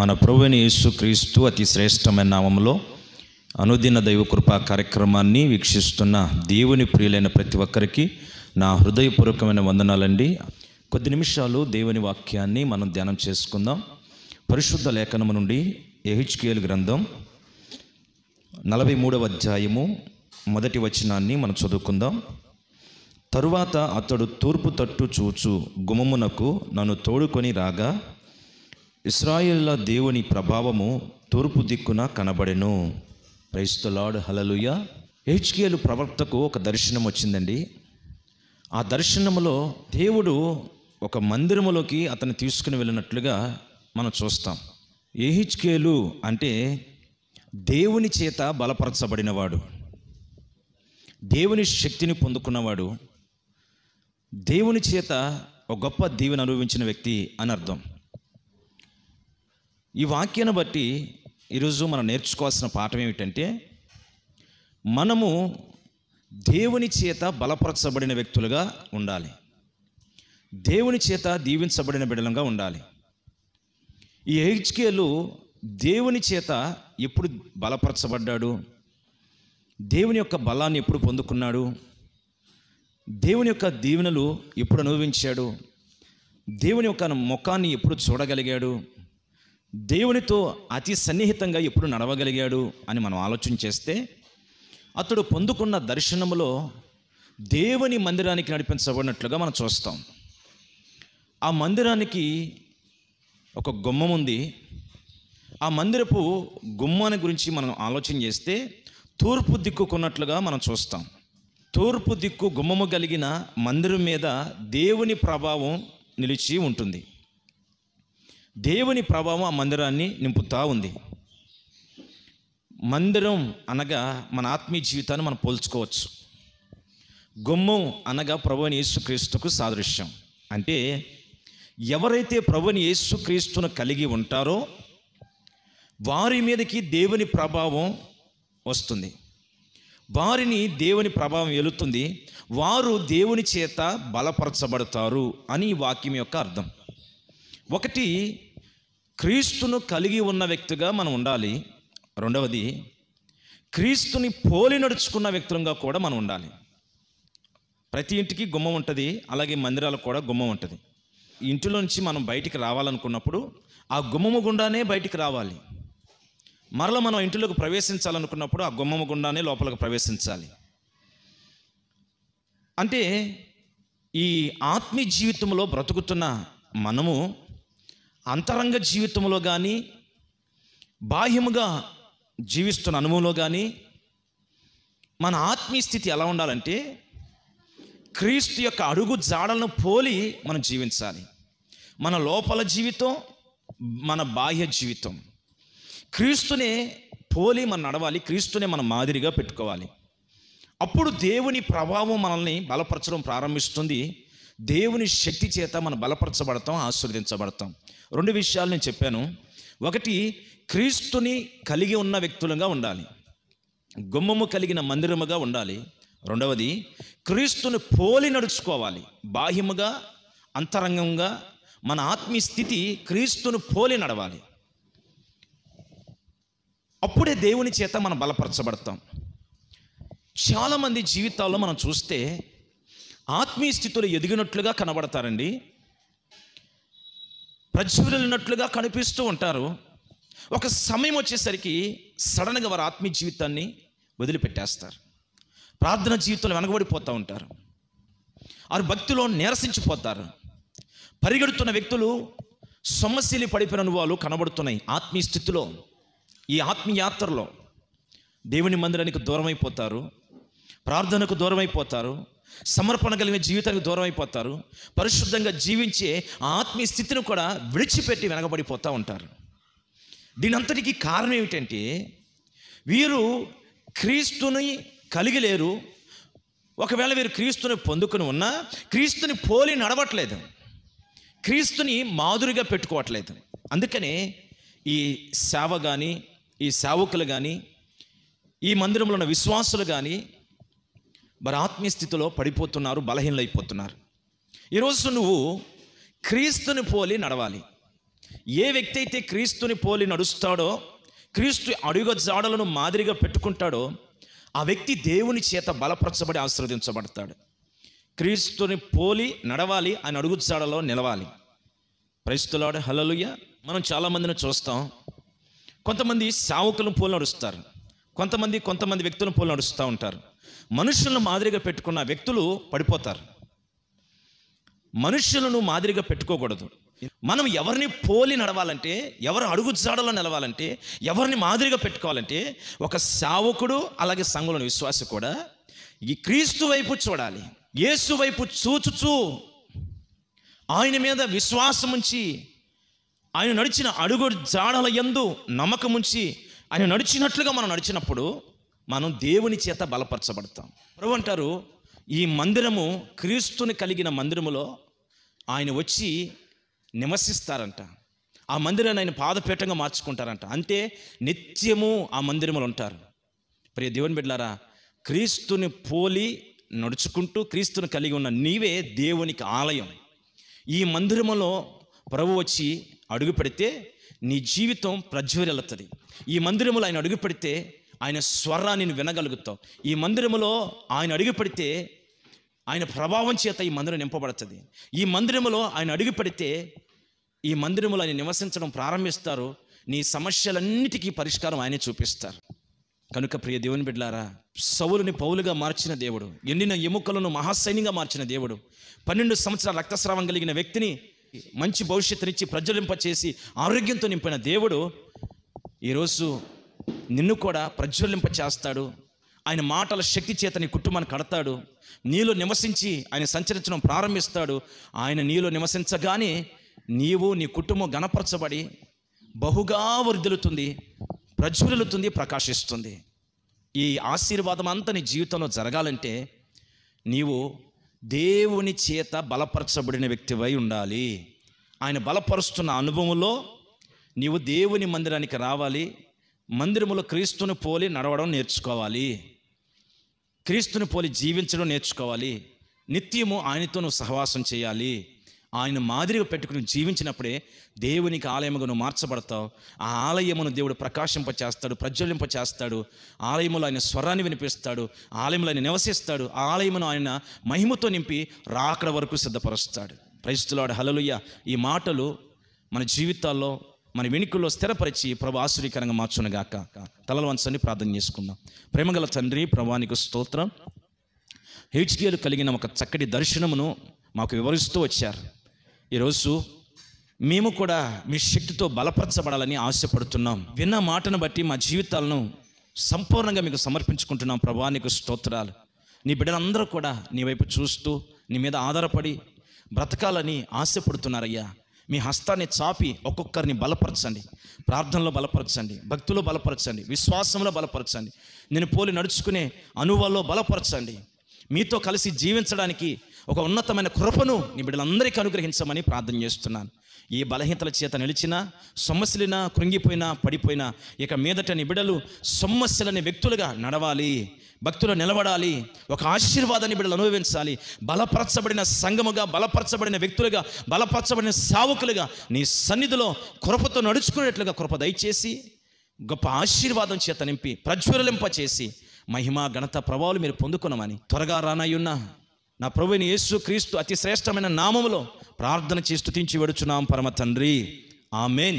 మన ప్రభువైన యేసుక్రీస్తు అతి శ్రేష్టమైన నామములో అనుదిన దైవ కృపా కార్యక్రమాన్ని వీక్షిస్తున్న దేవుని ప్రియులైన ప్రతి ఒక్కరికి నా హృదయపూర్వకమైన వందనాలండి. కొద్ది నిమిషాలు దేవుని వాక్యాన్ని మనం ధ్యానం చేసుకుందాం. పరిశుద్ధ లేఖనము నుండి యెహెజ్కేలు గ్రంథం 43వ అధ్యాయము మొదటి వచనాన్ని మనం చదువుకుందాం. తరువాత అతడు తూర్పు తట్టు చూచు గుమ్మమునకు నన్ను తోడుకొని రాగా ఇశ్రాయేలుల దేవుని ప్రభావము తూర్పు దిక్కున కనబడెను. ప్రైజ్ ది లార్డ్, హల్లెలూయా. యెహెజ్కేలు ప్రవక్తకు ఒక దర్శనం వచ్చిందండి. ఆ దర్శనములో దేవుడు ఒక మందిరములోకి అతన్ని తీసుకుని వెళ్ళినట్లుగా మనం చూస్తాం. యెహెజ్కేలు అంటే దేవుని చేత బలపరచబడినవాడు, దేవుని శక్తిని పొందుకున్నవాడు, దేవుని చేత ఒక గొప్ప దీవెన అనుభవించిన వ్యక్తి అని అర్థం. ఈ వాక్యాన్ని బట్టి ఈరోజు మనం నేర్చుకోవాల్సిన పాఠం ఏమిటంటే, మనము దేవుని చేత బలపరచబడిన వ్యక్తులుగా ఉండాలి, దేవుని చేత దీవించబడిన బిడ్డలుగా ఉండాలి. ఈ యెహెజ్కేలు దేవుని చేత ఎప్పుడు బలపరచబడ్డాడు, దేవుని యొక్క బలాన్ని ఎప్పుడు పొందుకున్నాడు, దేవుని యొక్క దీవెనలు ఎప్పుడు అనుభవించాడు, దేవుని యొక్క ముఖాన్ని ఎప్పుడు చూడగలిగాడు, దేవునితో అతి సన్నిహితంగా ఎప్పుడు నడవగలిగాడు అని మనం ఆలోచన చేస్తే, అతడు పొందుకున్న దర్శనములో దేవుని మందిరానికి నడిపించబడినట్లుగా మనం చూస్తాం. ఆ మందిరానికి ఒక గుమ్మం ఉంది. ఆ మందిరపు గుమ్మాన్ని గురించి మనం ఆలోచన చేస్తే తూర్పు దిక్కుకున్నట్లుగా మనం చూస్తాం. తూర్పు దిక్కు గుమ్మము కలిగిన మందిరం మీద దేవుని ప్రభావం నిలిచి ఉంటుంది. దేవుని ప్రభావం ఆ మందిరాన్ని నింపుతూ ఉంది. మందిరం అనగా మన ఆత్మీయ జీవితాన్ని మనం పోల్చుకోవచ్చు. గుమ్మం అనగా ప్రభువైన యేసుక్రీస్తుకు సాదృశ్యం. అంటే ఎవరైతే ప్రభువైన యేసుక్రీస్తును కలిగి ఉంటారో వారి మీదకి దేవుని ప్రభావం వస్తుంది, వారిని దేవుని ప్రభావం వెలుతుంది, వారు దేవుని చేత బలపరచబడతారు అని ఈ వాక్యం యొక్క అర్థం. ఒకటి, క్రీస్తును కలిగి ఉన్న వ్యక్తిగా మనం ఉండాలి. రెండవది, క్రీస్తుని పోలి నడుచుకున్న వ్యక్తులుగా కూడా మనం ఉండాలి. ప్రతి ఇంటికి గుమ్మం ఉంటుంది, అలాగే మందిరాలకు కూడా గుమ్మం ఉంటుంది. ఇంటిలో నుంచి మనం బయటికి రావాలనుకున్నప్పుడు ఆ గుమ్మము గుండానే బయటికి రావాలి. మరలా మనం ఇంటిలోకి ప్రవేశించాలనుకున్నప్పుడు ఆ గుమ్మము గుండానే లోపలికి ప్రవేశించాలి. అంటే ఈ ఆత్మీయ జీవితంలో బ్రతుకుతున్న మనము అంతరంగ జీవితంలో కానీ బాహ్యముగా జీవిస్తున్న అనుభవంలో కానీ మన ఆత్మీయ స్థితి ఎలా ఉండాలంటే క్రీస్తు యొక్క అడుగు జాడలను పోలి మనం జీవించాలి. మన లోపల జీవితం, మన బాహ్య జీవితం క్రీస్తునే పోలి మనం నడవాలి, క్రీస్తునే మన మాదిరిగా పెట్టుకోవాలి. అప్పుడు దేవుని ప్రభావం మనల్ని బలపరచడం ప్రారంభిస్తుంది. దేవుని శక్తి చేత మనం బలపరచబడతాం, ఆశీర్వదించబడతాం. రెండు విషయాలు నేను చెప్పాను. ఒకటి, క్రీస్తుని కలిగి ఉన్న వ్యక్తులుగా ఉండాలి, గుమ్మము కలిగిన మందిరముగా ఉండాలి. రెండవది, క్రీస్తుని పోలి నడుచుకోవాలి. బాహ్యముగా, అంతరంగంగా మన ఆత్మీయ స్థితి క్రీస్తును పోలి నడవాలి. అప్పుడే దేవుని చేత మనం బలపరచబడతాం. చాలామంది జీవితాల్లో మనం చూస్తే ఆత్మీయ స్థితిలో ఎదిగినట్లుగా కనబడతారండి, ప్రజ్వలినట్లుగా కనిపిస్తూ ఉంటారు. ఒక సమయం వచ్చేసరికి సడన్గా వారి ఆత్మీయ జీవితాన్ని వదిలిపెట్టేస్తారు, ప్రార్థన జీవితంలో వెనకబడిపోతూ ఉంటారు, వారి భక్తిలో నీరసించిపోతారు. పరిగెడుతున్న వ్యక్తులు సమస్యలు పడిపోయిన అనుభవాలు కనబడుతున్నాయి. ఆత్మీయ స్థితిలో, ఈ ఆత్మీయ యాత్రలో దేవుని మందిరానికి దూరం అయిపోతారు, ప్రార్థనకు దూరం అయిపోతారు, సమర్పణ కలిగిన జీవితానికి దూరం అయిపోతారు, పరిశుద్ధంగా జీవించే ఆత్మీయ స్థితిని కూడా విడిచిపెట్టి వెనకబడిపోతూ ఉంటారు. దీని అంతటికీ కారణం ఏమిటంటే వీరు క్రీస్తుని కలిగి లేరు. ఒకవేళ వీరు క్రీస్తుని పొందుకుని ఉన్నా క్రీస్తుని పోలి నడవట్లేదు, క్రీస్తుని మాదిరిగా పెట్టుకోవట్లేదు. అందుకనే ఈ సేవ కానీ, ఈ సేవకులు కానీ, ఈ మందిరంలో ఉన్న విశ్వాసులు కానీ మరి ఆత్మీయ స్థితిలో పడిపోతున్నారు, బలహీనలైపోతున్నారు. ఈరోజు నువ్వు క్రీస్తుని పోలి నడవాలి. ఏ వ్యక్తి అయితే క్రీస్తుని పోలి నడుస్తాడో, క్రీస్తు అడుగు జాడలను మాదిరిగా పెట్టుకుంటాడో, ఆ వ్యక్తి దేవుని చేత బలపరచబడి ఆశీర్వదించబడతాడు. క్రీస్తుని పోలి నడవాలి, ఆయన అడుగు జాడలో నిలవాలి. ప్రైజ్ ది లార్డ్, హల్లెలూయా. మనం చాలామందిని చూస్తాం. కొంతమంది సేవకులను పోలి నడుస్తారు, కొంతమంది వ్యక్తులను పోలి నడుస్తూ ఉంటారు. మనుషులను మాదిరిగా పెట్టుకున్న వ్యక్తులు పడిపోతారు. మనుషులను మాదిరిగా పెట్టుకోకూడదు. మనం ఎవరిని పోలి నడవాలంటే, ఎవరు అడుగు జాడలో నిలవాలంటే, ఎవరిని మాదిరిగా పెట్టుకోవాలంటే, ఒక సేవకుడు అలాగే సంఘంలోని విశ్వాసి కూడా ఈ క్రీస్తు వైపు చూడాలి. యేసు వైపు చూచుచూ ఆయన మీద విశ్వాసం ఉంచి, ఆయన నడిచిన అడుగు జాడల యందు నమ్మకం ఉంచి, ఆయన నడిచినట్లుగా మనం నడిచినప్పుడు మనం దేవుని చేత బలపరచబడతాం. ప్రభు అంటారు, ఈ మందిరము క్రీస్తుని కలిగిన మందిరములో ఆయన వచ్చి నివసిస్తారంట. ఆ మందిరాన్ని ఆయన పాదపీఠంగా మార్చుకుంటారంట. అంటే నిత్యము ఆ మందిరములు ఉంటారు. ప్రియ దేవుని బిడ్డలారా, క్రీస్తుని పోలి నడుచుకుంటూ క్రీస్తుని కలిగి ఉన్న నీవే దేవునికి ఆలయం. ఈ మందిరములో ప్రభు వచ్చి అడుగు పెడితే నీ జీవితం ప్రజ్వరిల్లుతుంది. ఈ మందిరములో ఆయన అడుగు పెడితే ఆయన స్వరాన్ని వినగలుగుతావు. ఈ మందిరములో ఆయన అడుగు పెడితే ఆయన ప్రభావం చేత ఈ మందిరం నింపబడుతుంది. ఈ మందిరములో ఆయన అడుగు పెడితే ఈ మందిరములో ఆయన నివసించడం ప్రారంభిస్తారు. నీ సమస్యలన్నిటికీ పరిష్కారం ఆయనే చూపిస్తారు. కనుక ప్రియ దేవుని బిడ్డలారా, సౌలుని పౌలుగా మార్చిన దేవుడు, ఎండిన ఎముకలను మహాసైన్యంగా మార్చిన దేవుడు, 12 సంవత్సరాల రక్తస్రావం కలిగిన వ్యక్తిని మంచి భవిష్యత్తునిచ్చి ప్రజ్వలింపచేసి ఆరోగ్యంతో నింపిన దేవుడు ఈరోజు నిన్ను కూడా ప్రజ్వలింప చేస్తాడు. ఆయన మాటల శక్తి చేత నీ కుటుంబాన్ని కడతాడు. నీలో నివసించి ఆయన సంచరించడం ప్రారంభిస్తాడు. ఆయన నీలో నివసించగానే నీవు నీ కుటుంబం గణపరచబడి బహుగా వర్ధిల్లుతుంది, ప్రజ్వలిల్లుతుంది, ప్రకాశిస్తుంది. ఈ ఆశీర్వాదం అంతా నీ జీవితంలో జరగాలంటే నీవు దేవుని చేత బలపరచబడిన వ్యక్తివై ఉండాలి. ఆయన బలపరుస్తున్న అనుభవంలో నీవు దేవుని మందిరానికి రావాలి. మందిరములో క్రీస్తుని పోలి నడవడం నేర్చుకోవాలి. క్రీస్తుని పోలి జీవించడం నేర్చుకోవాలి. నిత్యము ఆయనతో నువ్వు సహవాసం చేయాలి. ఆయన మాదిరిగా పెట్టుకుని జీవించినప్పుడే దేవునికి ఆలయముగా నువ్వు మార్చబడతావు. ఆ ఆలయమును దేవుడు ప్రకాశింపచేస్తాడు, ప్రజ్వలింపచేస్తాడు. ఆలయములో ఆయన స్వరాన్ని వినిపిస్తాడు. ఆలయంలో ఆయన నివసిస్తాడు. ఆ ఆలయమును ఆయన మహిమతో నింపి రాకడ వరకు సిద్ధపరుస్తాడు. ప్రైజ్ ది లార్డ్, హల్లెలూయా. ఈ మాటలు మన జీవితాల్లో, మన వెనుకల్లో స్థిరపరిచి ప్రభు ఆశీర్వదకరంగా మార్చునుగాక. తలలు వంచండి, ప్రార్థన చేసుకుందాం. ప్రేమగల తండ్రి, ప్రభువానికి స్తోత్రం. హెచ్కేలు కలిగిన ఒక చక్కటి దర్శనమును మాకు వివరిస్తూ వచ్చారు. ఈరోజు మేము కూడా మీ శక్తితో బలపరచబడాలని ఆశపడుతున్నాం. విన్న మాటను బట్టి మా జీవితాలను సంపూర్ణంగా మీకు సమర్పించుకుంటున్నాం. ప్రభువానికి స్తోత్రాలు. నీ బిడ్డలందరూ కూడా నీ వైపు చూస్తూ నీ మీద ఆధారపడి బ్రతకాలని ఆశపడుతున్నారయ్యా. మీ హస్తాన్ని చాపి ఒక్కొక్కరిని బలపరచండి. ప్రార్థనలో బలపరచండి, భక్తిలో బలపరచండి, విశ్వాసంలో బలపరచండి, నేను పోలి నడుచుకునే అనుభవాల్లో బలపరచండి. మీతో కలిసి జీవించడానికి ఒక ఉన్నతమైన కృపను నీ బిడ్డలందరికీ అనుగ్రహించమని ప్రార్థన చేస్తున్నాను. ఏ బలహీనతల చేత నిలిచినా, సమస్యలైనా, కృంగిపోయినా, పడిపోయినా ఇక మీదట నీ బిడ్డలు సమస్యలని వ్యక్తులుగా నడవాలి, భక్తులు నిలబడాలి, ఒక ఆశీర్వాదాన్ని బిడ్డలు అనుభవించాలి. బలపరచబడిన సంఘముగా, బలపరచబడిన వ్యక్తులుగా, బలపరచబడిన సేవకులుగా నీ సన్నిధిలో కృపతో నడుచుకునేట్లుగా కృప దయచేసి గొప్ప ఆశీర్వాదం చేత నింపి ప్రజ్వలింప చేసి మహిమ, ఘనత, ప్రభావాలు మీరు పొందుకున్నామని త్వరగా రానయ్యున్న నా ప్రభువైన యేసు క్రీస్తు అతి శ్రేష్టమైన నామములో ప్రార్థన చేసి స్తుతించి వేడుచున్నాం పరమ తండ్రి. ఆమేన్.